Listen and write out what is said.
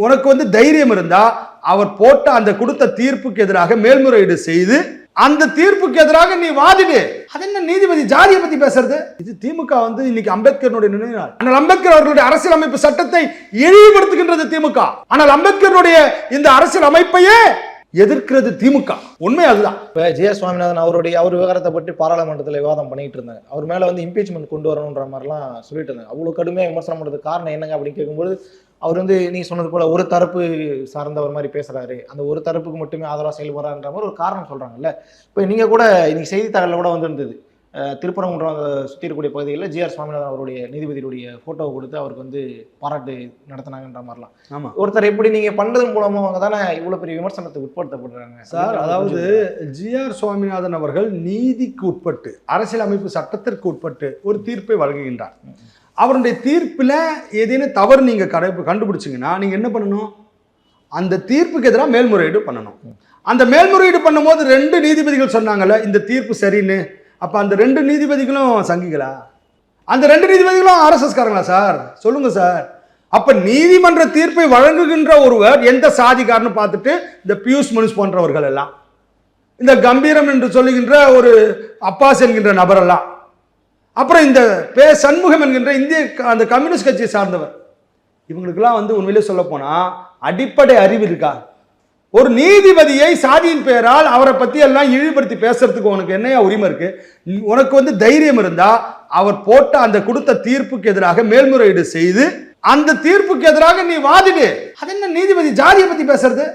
உனக்கு வந்து தைரியம் இருந்தா அவர் போட்ட அந்த கொடுத்த தீர்ப்புக்கு எதிராக மேல்முறையீடு செய்து அந்த தீர்ப்புக்கு எதிராக நீ வாதிடு. அது என்ன நீதிபதி ஜாதியை பத்தி பேசுறது? இது திமுக வந்து இன்னைக்கு அம்பேத்கருடைய நினைவு நாள். ஆனால் அம்பேத்கர் அவர்களுடைய அரசியலமைப்பு சட்டத்தை இழிவுபடுத்துகின்றது திமுக. ஆனால் அம்பேத்கருடைய இந்த அரசியல் அமைப்பையே எதிர்க்கிறது திமுக. உண்மை அதுதான். இப்போ ஜி.ஆர். சுவாமிநாதன் அவர் விவகாரத்தை பற்றி பாராளுமன்றத்தில் விவாதம் பண்ணிட்டு இருந்தாங்க. அவர் மேலே வந்து இம்பீச்மெண்ட் கொண்டு வரணுன்ற மாதிரிலாம் சொல்லிட்டு இருந்தாங்க. அவ்வளோ கடுமையாக விமர்சனம் பண்ணுறதுக்கு காரணம் என்னங்க அப்படின்னு கேட்கும்போது அவர் வந்து நீ சொன்னது போல ஒரு தரப்பு சார்ந்தவர் மாதிரி பேசுறாரு, அந்த ஒரு தரப்புக்கு மட்டுமே ஆதரவாக செயல்படுறான்ற மாதிரி ஒரு காரணம் சொல்றாங்கல்ல. இப்போ நீங்க கூட இன்னைக்கு செய்தித்தாளில் கூட வந்திருந்தது, திருப்பரங்குன்றம் சுற்றி இருக்கக்கூடிய பகுதிகளில் ஜி.ஆர். சுவாமிநாதன் அவருடைய நீதிபதியுடைய போட்டோவை கொடுத்து அவருக்கு வந்து பாராட்டு நடத்தினாங்கன்ற மாதிரிலாம். ஆமா, ஒருத்தர் எப்படி நீங்க பண்றதன் மூலமாக தானே இவ்வளவு பெரிய விமர்சனத்துக்கு உட்படுத்தப்படுறாங்க சார். அதாவது ஜி.ஆர். சுவாமிநாதன் அவர்கள் நீதிக்கு உட்பட்டு அரசியலமைப்பு சட்டத்திற்கு உட்பட்டு ஒரு தீர்ப்பை வழங்குகின்றார். அவருடைய தீர்ப்பில் ஏதேனும் தவறு நீங்க கண்டுபிடிச்சிங்கன்னா நீங்க என்ன பண்ணணும்? அந்த தீர்ப்புக்கு எதிராக மேல்முறையீடு பண்ணணும். அந்த மேல்முறையீடு பண்ணும்போது 2 நீதிபதிகள் சொன்னாங்கல்ல இந்த தீர்ப்பு சரின்னு. அப்ப அந்த 2 நீதிபதிகளும் சங்கிகளா? அந்த 2 நீதிபதிகளும் ஆர்எஸ்எஸ் காரங்களா சார்? சொல்லுங்க சார். அப்ப நீதிமன்ற தீர்ப்பை வழங்குகின்ற ஒருவர் எந்த சாதிக்காரன்னு பார்த்துட்டு இந்த பியூஷ் மனுஷ் போன்றவர்கள் எல்லாம், இந்த கம்பீரம் என்று சொல்லுகின்ற ஒரு அப்பாஸ் என்கின்ற நபரெல்லாம், அப்புறம் இந்த சண்முகம் என்கின்ற இந்திய அந்த கம்யூனிஸ்ட் கட்சியை சார்ந்தவர், இவங்களுக்கெல்லாம் வந்து உண்மையிலே சொல்ல போனா அடிப்படை அறிவு இருக்கா? ஒரு நீதிபதியை சாதியின் பெயரால் அவரை பத்தி எல்லாம் இழிவுபடுத்தி பேசுறதுக்கு உனக்கு என்னையா உரிமை இருக்கு? உனக்கு வந்து தைரியம் இருந்தா அவர் போட்ட அந்த கொடுத்த தீர்ப்புக்கு எதிராக மேல்முறையீடு செய்து அந்த தீர்ப்புக்கு எதிராக நீ வாதிடு. அது என்ன நீதிபதி ஜாதியை பத்தி பேசுறது?